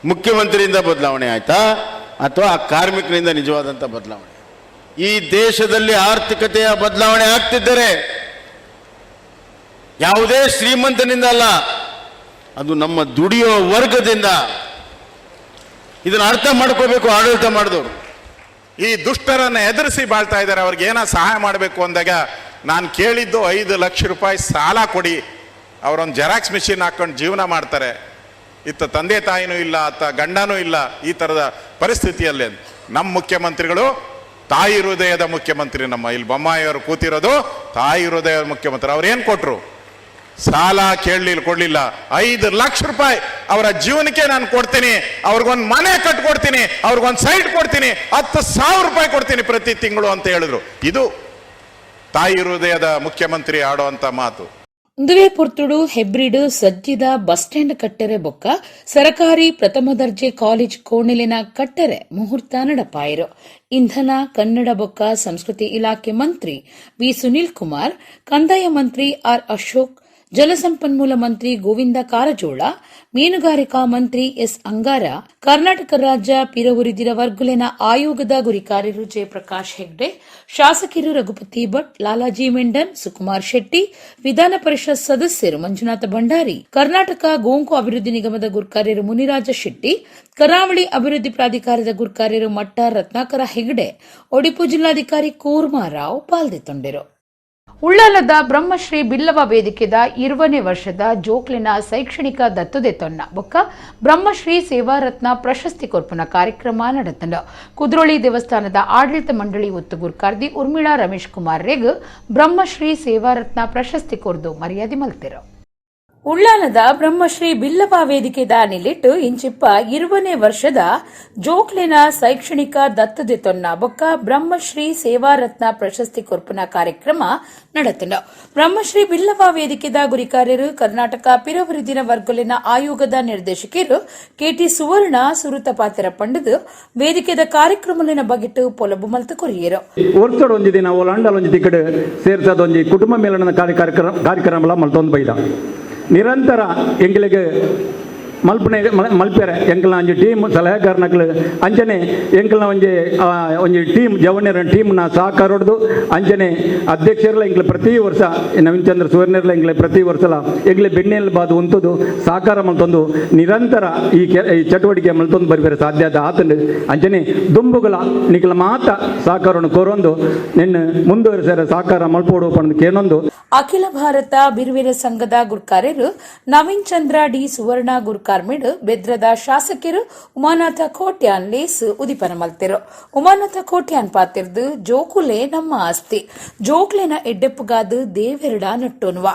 ಮುಖ್ಯಮಂತ್ರಿಯಿಂದ ಬದಲಾವಣೆ ಆಯ್ತಾ ಅಥವಾ ಆ ಕಾರ್ಮಿಕರಿಂದ ನಿಜವಾದಂಥ ಬದಲಾವಣೆ? ಈ ದೇಶದಲ್ಲಿ ಆರ್ಥಿಕತೆಯ ಬದಲಾವಣೆ ಆಗ್ತಿದ್ದರೆ ಯಾವುದೇ ಶ್ರೀಮಂತನಿಂದ ಅಲ್ಲ, ಅದು ನಮ್ಮ ದುಡಿಯೋ ವರ್ಗದಿಂದ. ಇದನ್ನು ಅರ್ಥ ಮಾಡ್ಕೋಬೇಕು ಆಡಳಿತ ಮಾಡಿದವರು. ಈ ದುಷ್ಟರನ್ನು ಎದುರಿಸಿ ಬಾಳ್ತಾ ಇದ್ದಾರೆ. ಅವ್ರಿಗೆ ಏನೋ ಸಹಾಯ ಮಾಡಬೇಕು ಅಂದಾಗ ನಾನು ಕೇಳಿದ್ದು 5 ಲಕ್ಷ ರೂಪಾಯಿ ಸಾಲ ಕೊಡಿ, ಅವರೊಂದು ಜೆರಾಕ್ಸ್ ಮಿಷಿನ್ ಹಾಕೊಂಡು ಜೀವನ ಮಾಡ್ತಾರೆ, ಇತ್ತ ತಂದೆ ತಾಯಿನೂ ಇಲ್ಲ, ಅತ್ತ ಗಂಡನೂ ಇಲ್ಲ, ಈ ಥರದ ಪರಿಸ್ಥಿತಿಯಲ್ಲಿ ನಮ್ಮ ಮುಖ್ಯಮಂತ್ರಿಗಳು ತಾಯಿ ಹೃದಯದ ಮುಖ್ಯಮಂತ್ರಿ. ನಮ್ಮ ಇಲ್ಲಿ ಬೊಮ್ಮಾಯಿಯವರು ಕೂತಿರೋದು ತಾಯಿ ಹೃದಯದ ಮುಖ್ಯಮಂತ್ರಿ. ಅವ್ರು ಏನು ಕೊಟ್ಟರು? ಸಾಲ ಕೊಡಲಿಲ್ಲ. 5 ಲಕ್ಷ ರೂಪಾಯಿ ಅವರ ಜೀವನಕ್ಕೆ ನಾನು ಕೊಡ್ತೀನಿ, ಅವ್ರಿಗೊಂದು ಮನೆ ಕಟ್ಕೊಡ್ತೀನಿ, ಅವ್ರಿಗೊಂದು ಸೈಟ್ ಕೊಡ್ತೀನಿ, 10,000 ರೂಪಾಯಿ ಕೊಡ್ತೀನಿ ಪ್ರತಿ ತಿಂಗಳು ಅಂತ ಹೇಳಿದ್ರು. ಇದು ತಾಯಿ ಹೃದಯದ ಮುಖ್ಯಮಂತ್ರಿ ಆಡುವಂತ ಮಾತು. ಉಂದುವೆ ಪೊರ್ತುಡು ಹೆಬ್ರಿಡ್ ಸಜ್ಜಿದ ಬಸ್ ಸ್ಟ್ಯಾಂಡ್ ಕಟ್ಟೆರೆ ಬೊಕ್ಕ ಸರಕಾರಿ ಪ್ರಥಮ ದರ್ಜೆ ಕಾಲೇಜ್ ಕೋಣೆಲಿನ ಕಟ್ಟೆರೆ ಮುಹೂರ್ತ ನಡಪಾಯಿರು. ಇಂಧನ ಕನ್ನಡ ಬೊಕ್ಕ ಸಂಸ್ಕೃತಿ ಇಲಾಖೆ ಮಂತ್ರಿ ವಿ ಸುನೀಲ್ ಕುಮಾರ್, ಕಂದಾಯ ಮಂತ್ರಿ ಆರ್ ಅಶೋಕ್, ಜಲಸಂಪನ್ಮೂಲ ಮಂತ್ರಿ ಗೋವಿಂದ ಕಾರಜೋಳ, ಮೀನುಗಾರಿಕಾ ಮಂತ್ರಿ ಎಸ್ ಅಂಗಾರ, ಕರ್ನಾಟಕ ರಾಜ್ಯ ಪಿರವುರಿದಿರ ವರ್ಗುಲೆನ ಆಯೋಗದ ಗುರಿ ಕಾರ್ಯರು ಜಯಪ್ರಕಾಶ್ ಹೆಗ್ಡೆ, ಶಾಸಕರು ರಘುಪತಿ ಭಟ್, ಲಾಲಾಜಿ ಮೆಂಡನ್, ಸುಕುಮಾರ್ ಶೆಟ್ಟಿ, ವಿಧಾನ ಪರಿಷತ್ ಸದಸ್ಯರು ಮಂಜುನಾಥ ಭಂಡಾರಿ, ಕರ್ನಾಟಕ ಗೋಂಕು ಅಭಿವೃದ್ಧಿ ನಿಗಮದ ಗುರ್ಕಾರ್ಯರು ಮುನಿರಾಜ ಶೆಟ್ಟಿ, ಕರಾವಳಿ ಅಭಿವೃದ್ಧಿ ಪ್ರಾಧಿಕಾರದ ಗುರ್ಕಾರ್ಯರು ಮಟ್ಟ ರತ್ನಾಕರ ಹೆಗ್ಡೆ, ಒಡಿಪು ಜಿಲ್ಲಾಧಿಕಾರಿ ಕೂರ್ಮಾರಾವ್ ಪಾಲ್ಗೊಂಡಿರು. ಉಳ್ಳಾಲದ ಬ್ರಹ್ಮಶ್ರೀ ಬಿಲ್ಲವ ವೇದಿಕೆದ 20ನೇ ವರ್ಷದ ಜೋಕ್ಲಿನ ಶೈಕ್ಷಣಿಕ ದತ್ತುದೆತ್ತೊನ್ನ ಬೊಕ್ಕ ಬ್ರಹ್ಮಶ್ರೀ ಸೇವಾರತ್ನ ಪ್ರಶಸ್ತಿ ಕೊರ್ಪುನ ಕಾರ್ಯಕ್ರಮ ನಡೆತಂಡ. ಕುದ್ರೋಳಿ ದೇವಸ್ಥಾನದ ಆಡಳಿತ ಮಂಡಳಿ ಒತ್ತುಗುರ್ಕಾರ್ದಿ ಉರ್ಮಿಳಾ ರಮೇಶ್ ಕುಮಾರ್ ರೆಗ್ ಬ್ರಹ್ಮಶ್ರೀ ಸೇವಾರತ್ನ ಪ್ರಶಸ್ತಿ ಕೊರ್ದು ಮರ್ಯಾದೆ ಮಲ್ತಿರು. ಉಳ್ಳಾಲದ ಬ್ರಹ್ಮಶ್ರೀ ಬಿಲ್ಲವ ವೇದಿಕೆದ ನಿಲಿಟ್ಟು ಇಂಚಿಪ್ಪ 20ನೇ ವರ್ಷದ ಜೋಕ್ಲಿನ ಶೈಕ್ಷಣಿಕ ದತ್ತುದೆತ್ತೊನ್ನ ಬೊಕ್ಕ ಬ್ರಹ್ಮಶ್ರೀ ಸೇವಾರತ್ನ ಪ್ರಶಸ್ತಿ ಕೊರ್ಪುನ ಕಾರ್ಯಕ್ರಮ ನಡೆತಂಡ. ಬ್ರಹ್ಮಶ್ರೀ ಬಿಲ್ಲವ ವೇದಿಕೆದ ಗುರಿಕಾರ್ಯರು ಕರ್ನಾಟಕ ಪಿರವೃದ್ಧಿನ ವರ್ಗುಲಿನ ಆಯೋಗದ ನಿರ್ದೇಶಕರು ಕೆಟಿ ಸುವರ್ಣ ಸುರುತ ಪಾತ್ರ ಪಂಡದು ವೇದಿಕೆದ ಕಾರ್ಯಕ್ರಮಲಿನ ಬಗೆಟ್ಟು ಪೊಲಬು ಮಲ್ತು ಕೊರಿಯರು. ಒರ್ತಡ ಒಂಜಿ ದಿನ ಲಂಡಲ್ ಒಂಜಿ ತಿಕ್ಕಡು ಸೇರ್ಸದ ಒಂಜಿ ಕುಟುಂಬ ಮೇಲನ ಕಾರ್ಯಕ್ರಮ ಮಲ್ತೊಂದು ಬೈದ ನಿರಂತರ ಎಂಗ್ಲಿಗೆ ಮಲ್ಪೆರೆ ಎಂಕಲ್ನ ಒಂಜಿ ಟೀಮ್ ಸಲಹೆಗಾರನಕ್ಲು ಅಂಚನೆ ಎಂಕಲ್ನ ಒಂಜಿ ಟೀಮ್ ಜವಣ್ಯರ ಟೀಮ್ನ ಸಹಕಾರ ಹೊಡೆದು ಅಂಚನೆ ಅಧ್ಯಕ್ಷರೆಲ್ಲ ಎಂಕ್ಲೆ ಪ್ರತಿ ವರ್ಷ ನವೀನ್ ಚಂದ್ರ ಸುವರ್ಣರ್ಲ ಎಂಕ್ಲೆ ಪ್ರತಿ ವರ್ಷಲ ಎಂಕ್ಲೆ ಬೆಣ್ಣೆಯಲ್ಲಿ ಬಾದು ಉಂತದು ಸಹಕಾರ ಮಲ್ತೊಂದು ನಿರಂತರ ಈ ಚಟುವಟಿಕೆ ಮಲ್ತೊಂದು ಬರ್ಬೇರೆ ಸಾಧ್ಯ ಆದ ಆತಂಡು ಅಂಚನೆ ದುಂಬುಗಳ ನಿಖಲ ಮಾತ ಸಹಕಾರವನ್ನು ಕೋರೊಂದು ನಿನ್ನ ಮುಂದುವರಿಸಿದ ಸಹಕಾರ ಮಲ್ಪೋಡು ಪಂದು ಕೇನೊಂದು. ಅಖಿಲ ಭಾರತ ಬಿರ್ವೀರ ಸಂಘದ ಗುರ್ಕಾರ್ಯರು ನವೀನ್ ಚಂದ್ರ ಡಿ ಸುವರ್ಣ ಗುರ್ಕಾರ್ಮಿಡ್ ಬೆದ್ರದ ಶಾಸಕರು ಉಮಾನಾಥ ಕೋಟ್ಯಾನ್ ಲೇಸ್ ಉದಿಪನ ಮಲ್ತಿರು. ಉಮಾನಾಥ ಕೋಟ್ಯಾನ್ ಪಾತಿರ್ದು ಜೋಕುಲೆ ನಮ್ಮ ಆಸ್ತಿ ಜೋಕ್ಲಿನ ಎಡ್ಡೆಪ್ಪುಗಾದು ದೇವೆರಡ ನಟ್ಟೋನ್ವ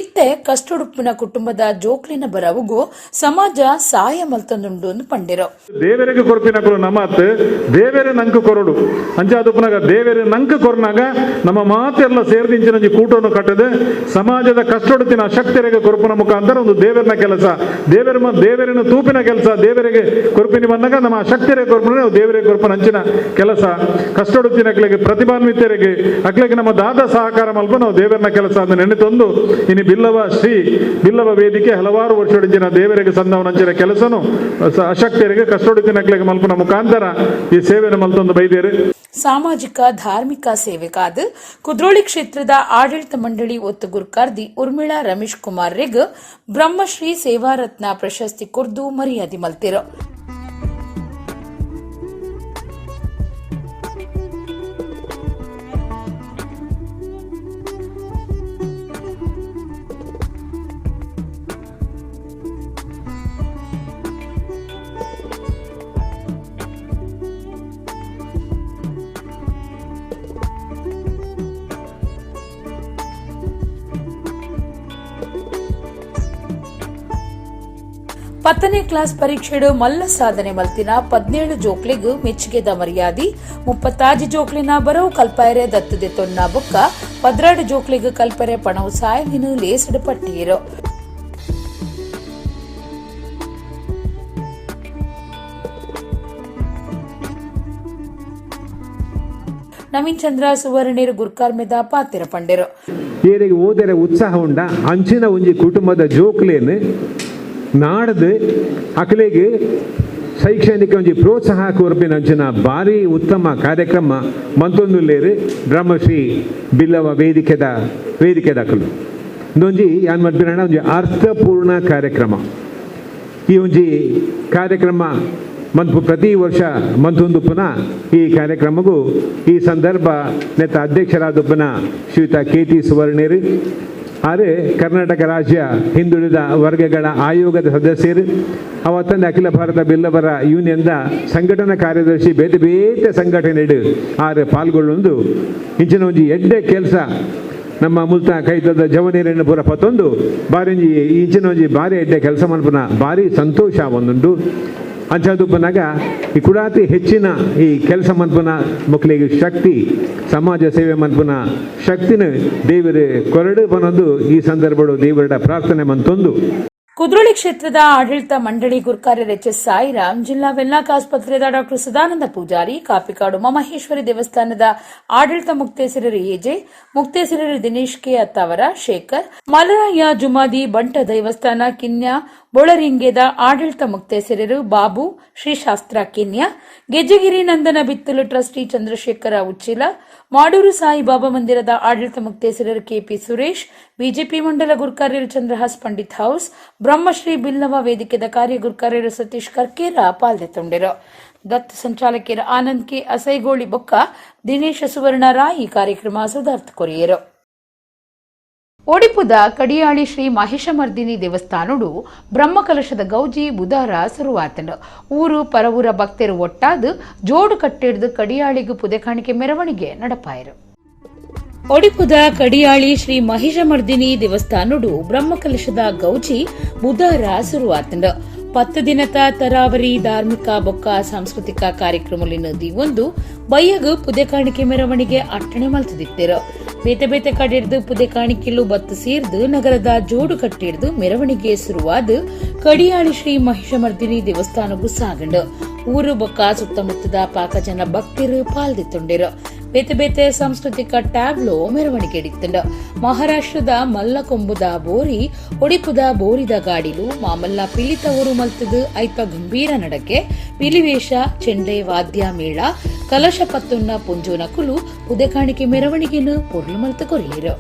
ಇತ್ತೆ ಕಷ್ಟುಡುಪ್ಪಿನ ಕುಟುಂಬದ ಜೋಕ್ಲಿನ ಬರವುಗೂ ಸಮಾಜ ಸಹಾಯ ಮಲ್ತೊಂದುಂಡು ಪಂಡಿರು. ದೇವರಿಗೆ ಕೊರಪಿನ ನಮ್ಮತ್ ದೇವರೇ ನಂಕು ಕೊರಡು ಅಂಚಾದುಪ್ಪನಾಗ ದೇವರೇ ನಂಕು ಕೊರನಾಗ ನಮ್ಮ ಮಾತೆಲ್ಲ ಸೇರ್ದಿಂಚಿನ ಕೂಟವನ್ನು ಕಟ್ಟದೆ ಸಮಾಜದ ಕಷ್ಟೊಡುತ್ತಿನ ಶಕ್ತಿಯರಿಗೆ ಕೊರಪನ ಮುಖಾಂತರ ಒಂದು ದೇವರನ ಕೆಲಸ ದೇವರನ್ನು ತೂಪಿನ ಕೆಲಸ ದೇವರಿಗೆ ಕೊರ್ಪಿನಿ ಬಂದಾಗ ನಮ್ಮ ಶಕ್ತಿರೇ ಕೊರ್ಪನೆ ದೇವರೇ ಕೊರ್ಪನ ಅಂಚಿನ ಕೆಲಸ ಕಷ್ಟೊಡುತ್ತಿನ ಅಕ್ಲೆಗೆ ಪ್ರತಿಭಾನ್ವಿತರಿಗೆ ಅಕ್ಲೆಗೆ ನಮ್ಮ ದಾದ ಸಹಕಾರ ಮಲ್ಪ ನಾವು ದೇವರನ ಕೆಲಸ ಅಂತ ನೆನೆತೊಂದು ಇನ್ನು ಬಿಲ್ಲವ ವೇದಿಕೆ ಹಲವಾರು ವರ್ಷ ದೇವರಿಗೆ ಸಂದವನಂಚಿನ ಕೆಲಸನು ಅಶಕ್ತರಿಗೆ ಕಷ್ಟೊಡುತ್ತಿನ ಅಕ್ಲೆಗೆ ಮಲ್ಪನ ಮುಖಾಂತರ ಈ ಸೇವೆಯನ್ನು ಮಲ್ತೊಂದು ಬೈದೇರು. ಸಾಮಾಜಿಕ ಧಾರ್ಮಿಕ ಸೇವೆಗಾದ ಕುದ್ರೋಳಿ ಕ್ಷೇತ್ರದ ಆಡಳಿತ ಮಂಡಳಿ ಒತ್ತುಗುರ್ಕಾರ್ದಿ ಉರ್ಮಿಳಾ ರಮೇಶ್ ಕುಮಾರ್ ರೆಗ್ ಬ್ರಹ್ಮಶ್ರೀ ಸೇವಾರತ್ನ ಪ್ರಶಸ್ತಿ ಕುರ್ದು ಮರ್ಯಾದೆ ಮಲ್ತಿರು. ಪತ್ತನೇ ಕ್ಲಾಸ್ ಪರೀಕ್ಷೆಡು ಮಲ್ಲ ಸಾಧನೆ ಮಲ್ತಿನ 17 ಜೋಕ್ಲೆಗ್ ಮೆಚ್ಚುಗೆದ ಮರ್ಯಾದಿ 36 ಜೋಕ್ಲಿನ ಬರವು ಕಲ್ಪಾಯರೆ ದತ್ತದೆ ತೊನ್ನ ಬುಕ್ಕ 12 ಜೋಕ್ಲೆಗ್ ಕಲ್ಪರೆ ಪಣವು ಸಾಯಲಿನ ಲೇಸಡು ಪಟ್ಟಿಯರು. ನವೀನ್ ಚಂದ್ರ ಸುವರ್ಣೇರು ಗುರ್ಕಾರ್ ಮೇದ ಪಾತಿರ ಪಂಡೆರು. ಏರಿಗೆ ಓದರೆ ಉತ್ಸಾಹ ಉಂಡ ಅಂಚಿನ ಒಂಜಿ ಕುಟುಂಬದ ಜೋಕ್ಲೇನು ನಾಡ್ದು ಅಕಲೆಗೆ ಶೈಕ್ಷಣಿಕ ಒಂಜಿ ಪ್ರೋತ್ಸಾಹ ಕೊರ್ಪಿನಂಚಿನ ಭಾರಿ ಉತ್ತಮ ಕಾರ್ಯಕ್ರಮ ಮಂತೊಂದುಲ್ಲೇರು ಬ್ರಹ್ಮಶ್ರೀ ಬಿಲ್ಲವ ವೇದಿಕೆದ ಅಕಲು ಇದೊಂಜಿ ಯಾನ್ ಮಲ್ಪಿನ ಒಂಜಿ ಅರ್ಥಪೂರ್ಣ ಕಾರ್ಯಕ್ರಮ. ಈ ಒಂಜಿ ಕಾರ್ಯಕ್ರಮ ಮಂತು ಪ್ರತಿ ವರ್ಷ ಮಂತೊಂದುಪ್ಪುನ ಈ ಕಾರ್ಯಕ್ರಮಗೂ ಈ ಸಂದರ್ಭ ನೆತ್ತ ಅಧ್ಯಕ್ಷರಾದಪ್ಪನ ಶ್ರೀಯುತ KT ಸುವರ್ಣೇರು ಆರೆ ಕರ್ನಾಟಕ ರಾಜ್ಯ ಹಿಂದುಳಿದ ವರ್ಗಗಳ ಆಯೋಗದ ಸದಸ್ಯರು ಅವತ್ತಂದು ಅಖಿಲ ಭಾರತ ಬಿಲ್ಲವರ ಯೂನಿಯನ್ದ ಸಂಘಟನಾ ಕಾರ್ಯದರ್ಶಿ ಬೇತೆ ಬೇತೆ ಸಂಘಟನೆಡು ಆರು ಪಾಲ್ಗೊಳ್ಳೊಂದು ಇಂಚಿನ ಒಂಜಿ ಎಡ್ಡೆ ಕೆಲಸ ನಮ್ಮ ಮುಲ್ತ ಕೈತದ ಜವನೇರನ್ನು ಪೂರ ಪತ್ತೊಂದು ಬಾರಿ ಇಂಚಿನ ಒಂಜಿ ಭಾರಿ ಎಡ್ಡೆ ಕೆಲಸ ಮಲ್ಪನ ಭಾರಿ ಸಂತೋಷ ಒಂದುಂಟು. ಅಂಚಾದುಪ್ಪನಾಗ ಈ ಕುಡಾತಿ ಹೆಚ್ಚಿನ ಈ ಕೆಲಸ ಮನ್ಪನ ಮಕ್ಕಳಿಗೆ ಶಕ್ತಿ ಸಮಾಜ ಸೇವೆ ಮನ್ಪನ ಶಕ್ತಿನ ದೇವರೇ ಕೊರಡು ಪನೊಂದು ಈ ಸಂದರ್ಭಡು ದೇವರ ಪ್ರಾರ್ಥನೆ ಮಂತೊಂದು. ಕುದ್ರೋಳಿ ಕ್ಷೇತ್ರದ ಆಡಳಿತ ಮಂಡಳಿ ಗುರ್ಕಾರ್ಯರ್ HS ಸಾಯಿರಾಮ್, ಜಿಲ್ಲಾ ವೆನ್ಲಾಕ್ ಆಸ್ಪತ್ರೆದ ಡಾ ಸದಾನಂದ ಪೂಜಾರಿ, ಕಾಪಿಕಾಡು ಮಮಹೇಶ್ವರಿ ದೇವಸ್ಥಾನದ ಆಡಳಿತ ಮುಕ್ತೇಸರರು AJ, ಮುಕ್ತೇಸರರು ದಿನೇಶ್ K ಅತ್ತಾವರ, ಶೇಖರ್, ಮಲರಾಯ ಜುಮಾದಿ ಬಂಟ ದೇವಸ್ಥಾನ ಕಿನ್ಯಾ ಬೊಳರಿಂಗೇದ ಆಡಳಿತ ಮುಕ್ತೇಸರರು ಬಾಬು, ಶ್ರೀಶಾಸ್ತ್ರ ಕಿನ್ಯಾ, ಗೆಜ್ಜಗಿರಿ ನಂದನ ಬಿತ್ತಲು ಟ್ರಸ್ಟಿ ಚಂದ್ರಶೇಖರ ಉಚ್ಚಿಲ, ಮಾಡೂರು ಸಾಯಿಬಾಬಾ ಮಂದಿರದ ಆಡಳಿತ ಮುಕ್ತೇಸರರು KP ಸುರೇಶ್, ಬಿಜೆಪಿ ಮಂಡಲ ಗುರ್ಕಾರ್ಯರು ಚಂದ್ರಹಾಸ್ ಪಂಡಿತ್ ಹೌಸ್, ಬ್ರಹ್ಮಶ್ರೀ ಬಿಲ್ಲವ ವೇದಿಕೆದ ಕಾರ್ಯ ಗುರ್ಕಾರ್ಯರು ಸತೀಶ್ ಕರ್ಕೇರ ಪಾಲ್ಗೊಂಡಿರು. ದತ್ತ ಸಂಚಾಲಕಿಯರ ಆನಂದ್ K ಅಸೈಗೋಳಿ ಬೊಕ್ಕ ದಿನೇಶ ಸುವರ್ಣ ರಾಯ್ ಈ ಕಾರ್ಯಕ್ರಮ ಸುಧಾರ್ಥ ಕೊರಿಯರು. ಒಡಿಪುದ ಕಡಿಯಾಳಿ ಶ್ರೀ ಮಹಿಷಮರ್ದಿನಿ ದೇವಸ್ಥಾನಡು ಬ್ರಹ್ಮಕಲಶದ ಗೌಜಿ ಬುಧಾರ ಶುರುವಾತಂಡು. ಊರು ಪರವೂರ ಭಕ್ತರು ಒಟ್ಟಾದು ಜೋಡು ಕಟ್ಟಿಡ್ದು ಕಡಿಯಾಳಿಗೂ ಪುದೆ ಕಾಣಿಕೆ ಮೆರವಣಿಗೆ ನಡಪಾಯರು. ಒಡಿಪುದ ಕಡಿಯಾಳಿ ಶ್ರೀ ಮಹಿಷಮರ್ದಿನಿ ದೇವಸ್ಥಾನಡು ಬ್ರಹ್ಮಕಲಶದ ಗೌಜಿ ಬುಧಾರ ಶುರುವಾತಂಡು. 10 ದಿನದ ತರಾವರಿ ಧಾರ್ಮಿಕ ಬೊಕ್ಕ ಸಾಂಸ್ಕೃತಿಕ ಕಾರ್ಯಕ್ರಮಲಿನ ಒಂದು ಬಯ್ಯಗು ಪುದೆ ಕಾಣಿಕೆ ಮೆರವಣಿಗೆ ಅಟ್ಟಣೆ ಮಲ್ತದಿತ್ತರು. ಬೇತೆ ಬೇತೆ ಕಡೆಡ್ದು ಪುದೆ ಕಾಣಿಕೆಲು ಬತ್ತು ಸೇರ್ದು ನಗರದ ಜೋಡು ಕಟ್ಟಿಡ್ದು ಮೆರವಣಿಗೆ ಶುರುವಾದ ಕಡಿಯಾಳಿ ಶ್ರೀ ಮಹಿಷಮರ್ದಿನಿ ದೇವಸ್ಥಾನಕ್ಕೂ ಸಾಗಂಡು. ಊರು ಬೊಕ್ಕ ಸುತ್ತಮುತ್ತದ ಪಾಕಜನ ಭಕ್ತರು ಪಾಲ್ದಿತ್ತುಂಡಿರು. ಬೇತೆ ಬೇತೆ ಸಾಂಸ್ಕೃತಿಕ ಟ್ಯಾಬ್ಲೋ ಮೆರವಣಿಗೆ ಇಡಿತ್ತಂಡು. ಮಹಾರಾಷ್ಟ್ರದ ಮಲ್ಲಕೊಂಬುದ ಬೋರಿ ಒಡಿಪುದ ಬೋರಿದ ಗಾಡಿಲು ಮಾಮಲ್ಲ ಪಿಲಿತವರು ಮಲ್ತದು ಐತ ಗಂಭೀರ ನಡಕೆ ಪಿಲಿವೇಷ ಚೆಂಡೆ ವಾದ್ಯ ಮೇಳ ಕಲಶ ಪತ್ತುನ್ನ ಪುಂಜೋನಕುಲು ಪುದೆ ಕಾಣಿಕೆ ಮೆರವಣಿಗೆನು ಪೊರ್ಲು ಮಲ್ತ ಕೊರಿಯರು.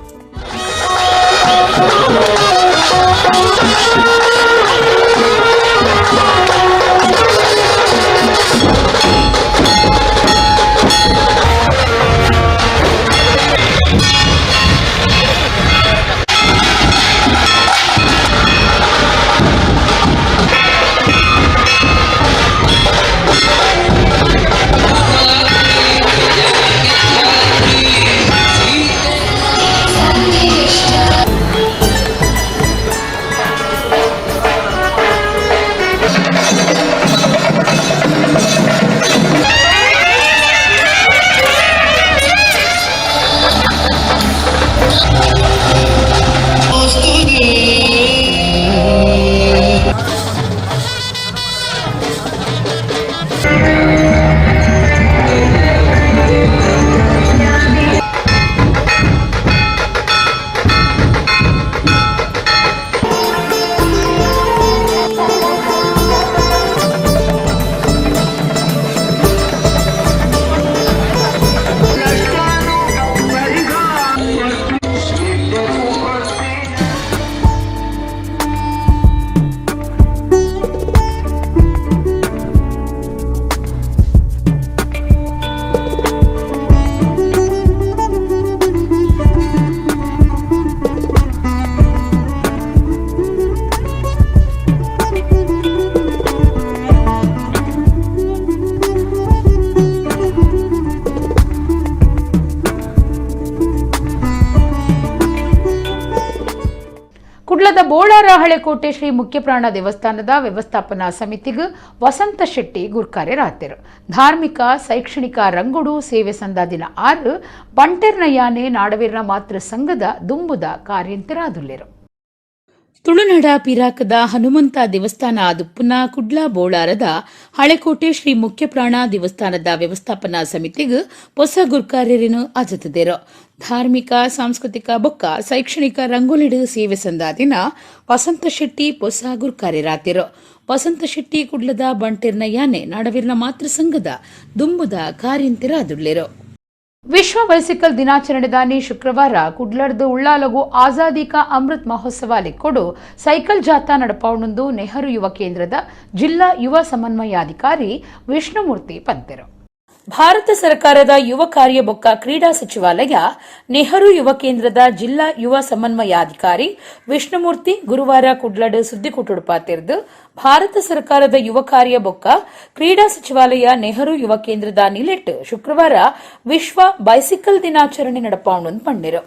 ಪೊಸದ ಬೋಳಾರ ಹಳೆಕೋಟೆ ಶ್ರೀ ಮುಖ್ಯಪ್ರಾಣ ದೇವಸ್ಥಾನದ ವ್ಯವಸ್ಥಾಪನಾ ಸಮಿತಿಗೆ ವಸಂತ ಶೆಟ್ಟಿ ಗುರ್ಕಾರ್ಯರಾತಿರು. ಧಾರ್ಮಿಕ ಶೈಕ್ಷಣಿಕ ರಂಗುಡು ಸೇವೆ ಸಂದ ದಿನ 6 ಬಂಟೆರ್ನ ಯಾನೆ ನಾಡವೀರನ ಮಾತೃ ಸಂಘದ ದುಂಬುದ ಕಾರ್ಯಂತರಾದುಲ್ಲೆರು. ತುಳುನಾಡ ಪಿರಾಕದ ಹನುಮಂತ ದೇವಸ್ಥಾನ ಆದುಪ್ಪುನ ಕುಡ್ಲ ಬೋಳಾರದ ಹಳೆಕೋಟೆ ಶ್ರೀ ಮುಖ್ಯಪ್ರಾಣ ದೇವಸ್ಥಾನದ ವ್ಯವಸ್ಥಾಪನಾ ಸಮಿತಿಗೆ ಹೊಸ ಗುರ್ಕಾರ್ಯರನ್ನು ಅಜತದೇರು. ಧಾರ್ಮಿಕ ಸಾಂಸ್ಕೃತಿಕ ಬೊಕ್ಕ ಶೈಕ್ಷಣಿಕ ರಂಗೋಲಿಡು ಸೇವೆ ಸಂದ ದಿನ ವಸಂತ ಶೆಟ್ಟಿ ಹೊಸ ಗುರ್ಕಾರ್ಯರಾತಿರು. ವಸಂತ ಶೆಟ್ಟಿ ಕುಡ್ಲದ ಬಂಟೆರ್ನ ಯಾನೆ ನಾಡವೀರನ ಮಾತೃ ಸಂಘದ ದುಂಬುದ ಕಾರ್ಯಂತರಾದುಲ್ಲೆರು. ವಿಶ್ವ ಬೈಸಿಕಲ್ ದಿನಾಚರಣೆ ದಾನಿ ಶುಕ್ರವಾರ ಕುಡ್ಲಡ್ದು ಉಳ್ಳಾಲಗು ಆಜಾದಿ ಕಾ ಅಮೃತ್ ಮಹೋತ್ಸವ ಲೆಕ್ಕೊಡು ಸೈಕಲ್ ಜಾಥಾ ನಡಪಾವಣೆಂದು ನೆಹರು ಯುವ ಕೇಂದ್ರದ ಜಿಲ್ಲಾ ಯುವ ಸಮನ್ವಯಾಧಿಕಾರಿ ವಿಷ್ಣುಮೂರ್ತಿ ಪಂತೆರು. ಭಾರತ ಸರ್ಕಾರದ ಯುವ ಕಾರ್ಯ ಬೊಕ್ಕ ಕ್ರೀಡಾ ಸಚಿವಾಲಯ ನೆಹರು ಯುವ ಕೇಂದ್ರದ ಜಿಲ್ಲಾ ಯುವ ಸಮನ್ವಯಾಧಿಕಾರಿ ವಿಷ್ಣುಮೂರ್ತಿ ಗುರುವಾರ ಕುಡ್ಲಡ್ ಸುದ್ದಿಕೂಟುಡು ಪಾತಿರ್ದು ಭಾರತ ಸರ್ಕಾರದ ಯುವ ಕಾರ್ಯ ಬೊಕ್ಕ ಕ್ರೀಡಾ ಸಚಿವಾಲಯ ನೆಹರು ಯುವ ಕೇಂದ್ರದ ನಿಲೆಟ್ ಶುಕ್ರವಾರ ವಿಶ್ವ ಬೈಸಿಕಲ್ ದಿನಾಚರಣೆ ನಡಪಾವಣೆಂದು ಪಂಡಿರು.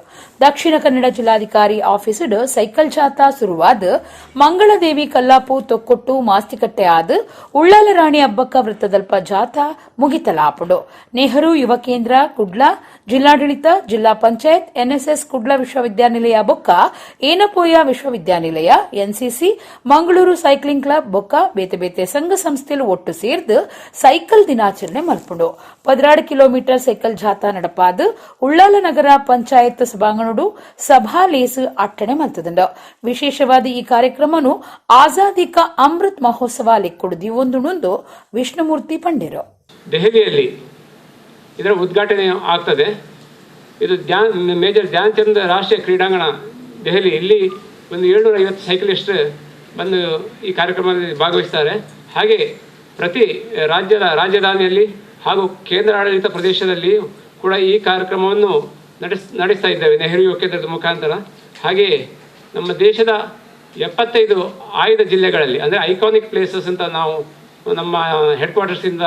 ದಕ್ಷಿಣ ಕನ್ನಡ ಜಿಲ್ಲಾಧಿಕಾರಿ ಆಫೀಸಡ್ ಸೈಕಲ್ ಜಾಥಾ ಶುರುವಾದ ಮಂಗಳದೇವಿ ಕಲ್ಲಾಪು ತೊಕ್ಕೊಟ್ಟು ಮಾಸ್ತಿಕಟ್ಟೆ ಆದ ಉಳ್ಳಾಲ ರಾಣಿ ಹಬ್ಬಕ್ಕ ವೃತ್ತದಲ್ಪ ಜಾಥಾ ಮುಗಿತಲಾಪಡು. ನೆಹರು ಯುವ ಕೇಂದ್ರ ಕುಡ್ಲ ಜಿಲ್ಲಾಡಳಿತ ಜಿಲ್ಲಾ ಪಂಚಾಯತ್ ಎನ್ಎಸ್ಎಸ್ ಕುಡ್ಲ ವಿಶ್ವವಿದ್ಯಾನಿಲಯ ಬೊಕ್ಕ ಏನಪೋಯ ವಿಶ್ವವಿದ್ಯಾನಿಲಯ ಎನ್ಸಿಸಿ ಮಂಗಳೂರು ಸೈಕ್ಲಿಂಗ್ ಕ್ಲಬ್ ಬೊಕ್ಕ ಬೇತೆ ಬೇತೆ ಸಂಘ ಸಂಸ್ಥೆಲು ಒಟ್ಟು ಸೇರ್ದು ಸೈಕಲ್ ದಿನಾಚರಣೆ ಮಲ್ಪುಂಡು. 16 ಕಿಲೋಮೀಟರ್ ಸೈಕಲ್ ಜಾಥಾ ನಡಪಾದು ಉಳ್ಳಾಲ ನಗರ ಪಂಚಾಯತ್ ಸಭಾಂಗಣಡು ಸಭಾ ಲೇಸು ಅಟ್ಟಣೆ ಮಲ್ತದಂಡ. ವಿಶೇಷವಾದ ಈ ಕಾರ್ಯಕ್ರಮನು ಆಜಾದಿ ಕಾ ಅಮೃತ್ ಮಹೋತ್ಸವ ಲೆಕ್ಕೊಡುದಿ ಒಂದು ವಿಷ್ಣುಮೂರ್ತಿ ಪಂಡಿರು. ದೆಹಲಿಯಲ್ಲಿ ಇದರ ಉದ್ಘಾಟನೆ ಆಗ್ತದೆ. ಇದು ಮೇಜರ್ ಧ್ಯಾನ್ ಚಂದ್ ರಾಷ್ಟ್ರೀಯ ಕ್ರೀಡಾಂಗಣ ದೆಹಲಿ. ಇಲ್ಲಿ ಒಂದು 750 ಸೈಕ್ಲಿಸ್ಟ್ ಬಂದು ಈ ಕಾರ್ಯಕ್ರಮದಲ್ಲಿ ಭಾಗವಹಿಸ್ತಾರೆ. ಹಾಗೆ ಪ್ರತಿ ರಾಜಧಾನಿಯಲ್ಲಿ ಹಾಗೂ ಕೇಂದ್ರಾಡಳಿತ ಪ್ರದೇಶದಲ್ಲಿ ಕೂಡ ಈ ಕಾರ್ಯಕ್ರಮವನ್ನು ನಡೆಸ್ತಾ ಇದ್ದೇವೆ ನೆಹರು ಯುವ ಕೇಂದ್ರದ ಮುಖಾಂತರ. ಹಾಗೆಯೇ ನಮ್ಮ ದೇಶದ 75 ಆಯ್ದ ಜಿಲ್ಲೆಗಳಲ್ಲಿ ಅಂದರೆ ಐಕಾನಿಕ್ ಪ್ಲೇಸಸ್ ಅಂತ ನಾವು ನಮ್ಮ ಹೆಡ್ ಕ್ವಾರ್ಟರ್ಸಿಂದ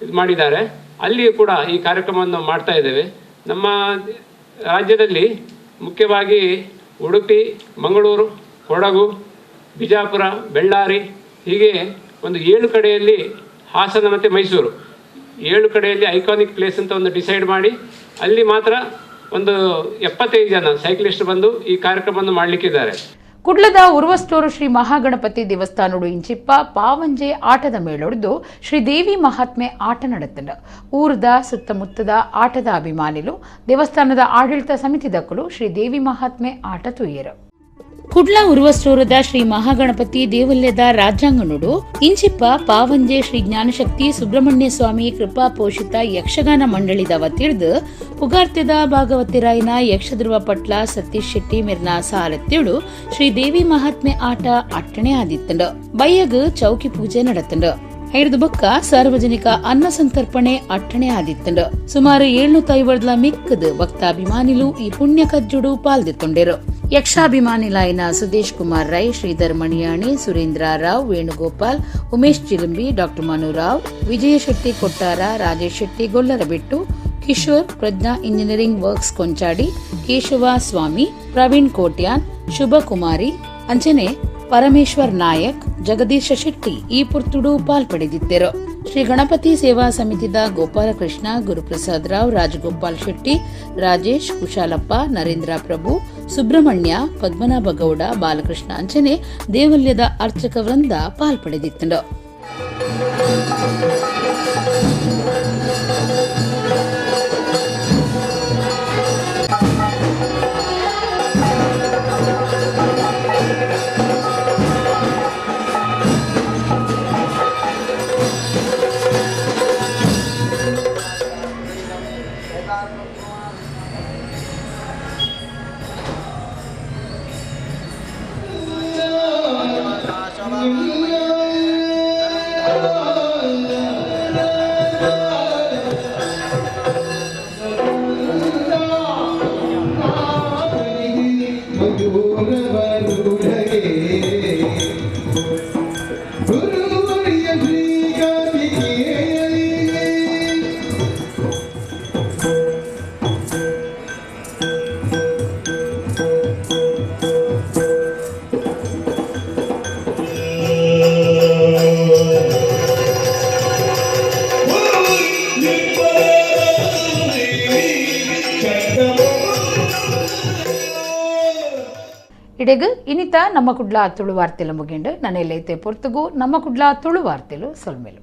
ಇದು ಮಾಡಿದ್ದಾರೆ. ಅಲ್ಲಿಯೂ ಕೂಡ ಈ ಕಾರ್ಯಕ್ರಮವನ್ನು ಮಾಡ್ತಾ ಇದ್ದೇವೆ. ನಮ್ಮ ರಾಜ್ಯದಲ್ಲಿ ಮುಖ್ಯವಾಗಿ ಉಡುಪಿ, ಮಂಗಳೂರು, ಕೊಡಗು, ಬಿಜಾಪುರ, ಬೆಳ್ಳಾರಿ ಹೀಗೆ ಒಂದು 7 ಕಡೆಯಲ್ಲಿ, ಹಾಸನ ಮತ್ತು ಮೈಸೂರು 7 ಕಡೆಯಲ್ಲಿ ಐಕಾನಿಕ್ ಪ್ಲೇಸ್ ಅಂತ ಒಂದು ಡಿಸೈಡ್ ಮಾಡಿ ಅಲ್ಲಿ ಮಾತ್ರ ಒಂದು 75 ಜನ ಸೈಕ್ಲಿಸ್ಟ್ ಬಂದು ಈ ಕಾರ್ಯಕ್ರಮವನ್ನು ಮಾಡಲಿಕ್ಕಿದ್ದಾರೆ. ಕುಡ್ಲದ ಉರ್ವಸ್ಟೋರು ಶ್ರೀ ಮಹಾಗಣಪತಿ ದೇವಸ್ಥಾನಡು ಇಂಚಿಪ್ಪ ಪಾವಂಜೆ ಆಟದ ಮೇಳೊಡ್ದು ಶ್ರೀದೇವಿ ಮಹಾತ್ಮೆ ಆಟ ನಡೆತಂಡ. ಊರದ ಸುತ್ತಮುತ್ತದ ಆಟದ ಅಭಿಮಾನಿಲು ದೇವಸ್ಥಾನದ ಆಡಳಿತ ಸಮಿತಿ ದಕ್ಕಲು ಶ್ರೀದೇವಿ ಮಹಾತ್ಮೆ ಆಟ ತುಯ್ಯರು. ಕುಡ್ಲ ಉರ್ವಸ್ಟೋರದ ಶ್ರೀ ಮಹಾಗಣಪತಿ ದೇವಲ್ಯದ ರಾಜ್ಯಾಂಗಣುಡು ಇಂಚಿಪ್ಪ ಪಾವಂಜೆ ಶ್ರೀ ಜ್ಞಾನಶಕ್ತಿ ಸುಬ್ರಹ್ಮಣ್ಯ ಸ್ವಾಮಿ ಕೃಪಾ ಪೋಷಿತ ಯಕ್ಷಗಾನ ಮಂಡಳಿದ ವತಿರ್ದು ಪುಗಾರ್ತೆದ ಭಾಗವತಿರಾಯನ ಯಕ್ಷಧ್ರುವ ಪಟ್ಲ ಸತೀಶ್ ಶೆಟ್ಟಿ ಮಿರ್ನ ಸಾಲತ್ತೆಳು ಶ್ರೀದೇವಿ ಮಹಾತ್ಮೆ ಆಟ ಅಟ್ಟಣೆ ಆದಿತ್ತಂಡು. ಬಯ್ಯಗ್ ಚೌಕಿ ಪೂಜೆ ನಡೆತಂಡು. ಐದು ಬೊಕ್ಕ ಸಾರ್ವಜನಿಕ ಅನ್ನ ಸಂತರ್ಪಣೆ ಅಟ್ಟಣೆ ಆದಿತ್ತಂಡು. ಸುಮಾರು 750 ಮಿಕ್ಕದ ಭಕ್ತಾಭಿಮಾನಿಲು ಈ ಪುಣ್ಯ ಕಜ್ಜುಡು ಪಾಲ್ದಿತ್ತೊಂಡೆರು. ಯಕ್ಷಾಭಿಮಾನಿಲಾಯನ ಸುದೇಶ್ ಕುಮಾರ್ ರೈ, ಶ್ರೀಧರ್ ಮಣಿಯಾಣಿ, ಸುರೇಂದ್ರ ರಾವ್, ವೇಣುಗೋಪಾಲ್, ಉಮೇಶ್ ಚಿಲಂಬಿ, ಡಾಕ್ಟರ್ ಮನುರಾವ್, ವಿಜಯ ಶೆಟ್ಟಿ ಕೊಟ್ಟಾರ, ರಾಜೇಶ್ ಶೆಟ್ಟಿ ಗೊಲ್ಲರಬೆಟ್ಟು, ಕಿಶೋರ್, ಪ್ರಜ್ಞಾ ಇಂಜಿನಿಯರಿಂಗ್ ವರ್ಕ್ಸ್ ಕೊಂಚಾಡಿ, ಕೇಶವ ಸ್ವಾಮಿ, ಪ್ರವೀಣ್ ಕೋಟ್ಯಾನ್, ಶುಭಕುಮಾರಿ, ಅಂಚನೆ ಪರಮೇಶ್ವರ್ ನಾಯಕ್, ಜಗದೀಶ ಶೆಟ್ಟಿ ಈ ಪುರ್ತುಡು ಪಾಲ್ಪಡೆದಿದ್ದರು. ಶ್ರೀ ಗಣಪತಿ ಸೇವಾ ಸಮಿತಿದ ಗೋಪಾಲಕೃಷ್ಣ, ಗುರುಪ್ರಸಾದ್ ರಾವ್, ರಾಜಗೋಪಾಲ್ ಶೆಟ್ಟಿ, ರಾಜೇಶ್, ಕುಶಾಲಪ್ಪ, ನರೇಂದ್ರ ಪ್ರಭು, ಸುಬ್ರಹ್ಮಣ್ಯ, ಪದ್ಮನಾಭ ಗೌಡ, ಬಾಲಕೃಷ್ಣ ಅಂಚನೆ ದೇವಲ್ಯದ ಅರ್ಚಕ ವೃಂದ ಪಾಲ್ಪಡೆದಿತ್ತು. ఇడగు ఇనిత నమ్మ కుడ్ల తుಳು వార్తెలు ముగిండు నన్నెలైతే పొర్తుగు నమ్మ కుడ్ల తుಳು వార్తెలు సొల్మెలు